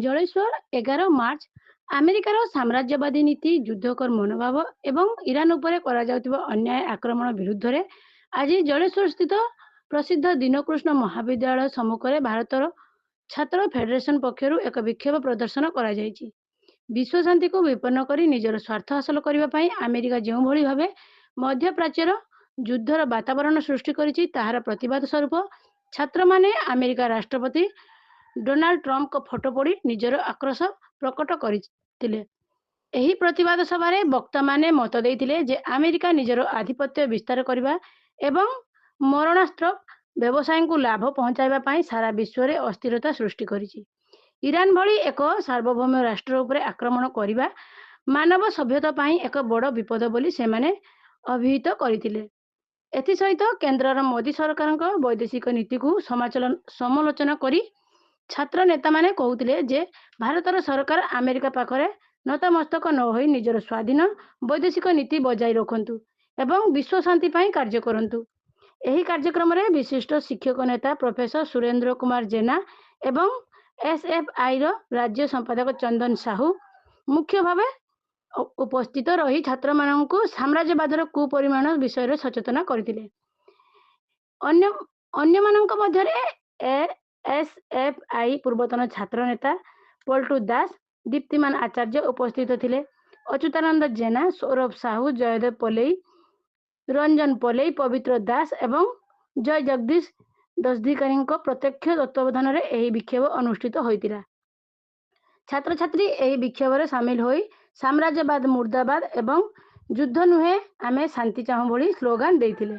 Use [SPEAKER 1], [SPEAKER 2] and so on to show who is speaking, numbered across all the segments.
[SPEAKER 1] Jaleswar 11 March ଆମେରିକାର ସାମ୍ରାଜ୍ୟବାଦୀ ନୀତି, ଯୁଦ୍ଧକର ମନୋଭାବ ଏବଂ ଇରାନ ଉପରେ କରାଯାଉଥିବା ଅନ୍ୟାୟ ଆକ୍ରମଣ ବିରୁଦ୍ଧରେ ଆଜି ଜଳେଶ୍ୱରସ୍ଥିତ ପ୍ରସିଦ୍ଧ ଦୀନକୃଷ୍ଣ ମହାବିଦ୍ୟାଳୟ ସମ୍ମୁଖରେ ଭାରତର ଛାତ୍ର ଫେଡେରେସନ ପକ୍ଷରୁ ଏକ ବିକ୍ଷୋଭ ପ୍ରଦର୍ଶନ କରାଯାଇଛି। ବିଶ୍ୱଶାନ୍ତିକୁ ବିପନ୍ନ କରି ନିଜର ସ୍ୱାର୍ଥ ହାସଲ କରିବା ପାଇଁ ଆମେରିକା ଯେଉଁଭଳି ଭାବେ ମଧ୍ୟପ୍ରାଚ୍ୟର ଯୁଦ୍ଧର ବାତାବରଣ ସୃଷ୍ଟି କରିଛି, ତାହାର ପ୍ରତିବାଦ ସ୍ୱରୂପ ଛାତ୍ରମାନେ ଆମେରିକା ରାଷ୍ଟ୍ରପତି ଡୋନାଲ୍ଡ ଟ୍ରମ୍ପଙ୍କ ଫଟୋ ପୋଡ଼ି ନିଜର ଆକ୍ରୋଶ ପ୍ରକଟ କରିଥିଲେ। ଏହି ପ୍ରତିବାଦ ସଭାରେ ବକ୍ତାମାନେ ମତ ଦେଇଥିଲେ ଯେ ଆମେରିକା ନିଜର ଆଧିପତ୍ୟ ବିସ୍ତାର କରିବା ଏବଂ ମରଣାସ୍ତ୍ର ବ୍ୟବସାୟୀଙ୍କୁ ଲାଭ ପହଞ୍ଚାଇବା ପାଇଁ ସାରା ବିଶ୍ୱରେ ଅସ୍ଥିରତା ସୃଷ୍ଟି କରିଛି। ଇରାନ ଭଳି ଏକ ସାର୍ବଭୌମ ରାଷ୍ଟ୍ର ଉପରେ ଆକ୍ରମଣ କରିବା ମାନବ ସଭ୍ୟତା ପାଇଁ ଏକ ବଡ଼ ବିପଦ ବୋଲି ସେମାନେ ଅଭିହିତ କରିଥିଲେ। ଏଥିସହିତ କେନ୍ଦ୍ରର ମୋଦି ସରକାରଙ୍କ ବୈଦେଶିକ ନୀତିକୁ ସମାଲୋଚନା କରି ଛାତ୍ର ନେତାମାନେ କହୁଥିଲେ ଯେ ଭାରତର ସରକାର ଆମେରିକା ପାଖରେ ନତମସ୍ତକ ନ ହୋଇ ନିଜର ସ୍ୱାଧୀନ ବୈଦେଶିକ ନୀତି ବଜାୟ ରଖନ୍ତୁ ଏବଂ ବିଶ୍ୱ ଶାନ୍ତି ପାଇଁ କାର୍ଯ୍ୟ କରନ୍ତୁ। ଏହି କାର୍ଯ୍ୟକ୍ରମରେ ବିଶିଷ୍ଟ ଶିକ୍ଷକ ନେତା ପ୍ରଫେସର ସୁରେନ୍ଦ୍ର କୁମାର ଜେନା ଏବଂ ଏସ୍ଏଫ୍ଆଇର ରାଜ୍ୟ ସମ୍ପାଦକ ଚନ୍ଦନ ସାହୁ ମୁଖ୍ୟ ଭାବେ ଉପସ୍ଥିତ ରହି ଛାତ୍ରମାନଙ୍କୁ ସାମ୍ରାଜ୍ୟବାଦର କୁପରିମାଣ ବିଷୟରେ ସଚେତନ କରିଥିଲେ। ଅନ୍ୟମାନଙ୍କ ମଧ୍ୟରେ ଏସ୍ଏଫ୍ଆଇ ପୂର୍ବତନ ଛାତ୍ର ନେତା ପଲ୍ଟୁ ଦାସ, ଦୀପ୍ତିମାନ ଆଚାର୍ଯ୍ୟ ଉପସ୍ଥିତ ଥିଲେ। ଅଚ୍ୟୁତାନନ୍ଦ ଜେନା, ସୌରଭ ସାହୁ, ଜୟଦେବ ପଲେଇ, ରଞ୍ଜନ ପଲେଇ, ପବିତ୍ର ଦାସ ଏବଂ ଜୟ ଜଗଦୀଶ ଦସ୍ଧିକାରୀଙ୍କ ପ୍ରତ୍ୟକ୍ଷ ତତ୍ତ୍ୱାବଧାନରେ ଏହି ବିକ୍ଷୋଭ ଅନୁଷ୍ଠିତ ହୋଇଥିଲା। ଛାତ୍ରଛାତ୍ରୀ ଏହି ବିକ୍ଷୋଭରେ ସାମିଲ ହୋଇ ସାମ୍ରାଜ୍ୟବାଦ ମୁର୍ଦ୍ଦାବାଦ ଏବଂ ଯୁଦ୍ଧ ନୁହେଁ ଆମେ ଶାନ୍ତି ଚାହୁଁ ଭଳି ସ୍ଲୋଗାନ ଦେଇଥିଲେ।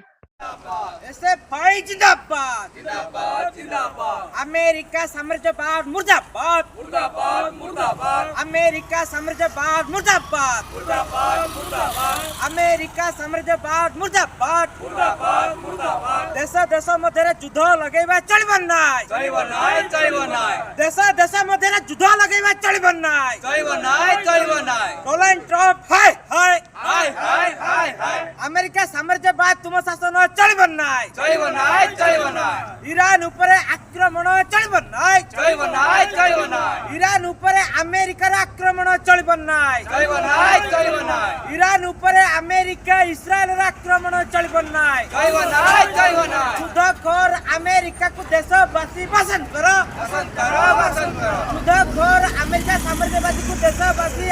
[SPEAKER 2] एसएफआई जिंदाबाद जिंदाबाद जिंदाबाद अमेरिका साम्राज्यवाद मुर्दाबाद मुर्दाबाद मुर्दाबाद अमेरिका साम्राज्यवाद मुर्दाबाद मुर्दाबाद मुर्दाबाद अमेरिका साम्राज्यवाद मुर्दाबाद मुर्दाबाद मुर्दाबाद देश मध्य युद्ध लगेबा चलिब नाय चलिब नाय चलिब नाय देश मध्य युद्ध लगेबा चलिब नाय चलिब नाय चलिब नाय डोनाल्ड ट्रम्प हाय हाय हाय हाय हाय हाय अमेरिका साम्राज्यवाद तुम शासन चलिब नाय चलिब नाय चलिब नाय ईरान ऊपर आक्रमण चलिब नाय चलिब नाय चलिब नाय ईरान ऊपर अमेरिकार आक्रमण चलिब नाय चलिब नाय चलिब नाय ईरान ऊपर अमेरिका इस्राएल आक्रमण चलिब नाय चलिब नाय चलिब नाय युद्धखोर अमेरिका को देशवासी पसंद करो पसंद करो पसंद करो युद्धखोर अमेरिका साम्राज्यवादी को देशवासी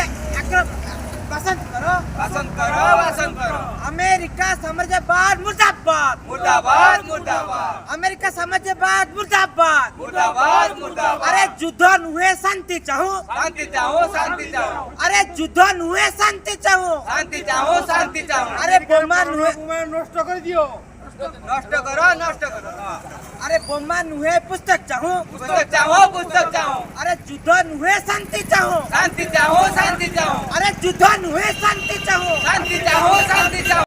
[SPEAKER 2] पसंद करो पसंद करो पसंद करो अमेरिका साम्राज्यवाद मुर्दाबाद मुर्दाबाद मुर्दाबाद अमेरिका साम्राज्यवाद मुर्दाबाद मुर्दाबाद मुर्दाबाद अरे युद्ध नुहे शांति चाहो शांति चाहो शांति चाहो अरे युद्ध नुहे शांति चाहो शांति चाहो शांति चाहो अरे बोमा नुहे नष्ट कर दियो नष्ट करो अरे बोमा नुहे पुस्तक चाहो पुस्तक चाहो पुस्तक चाहो अरे युद्ध नुहे शांति चाहो शांति चाहो शांति चाहो अरे युद्ध नुहे शांति चाहो शांति चाहो शांति चाहो।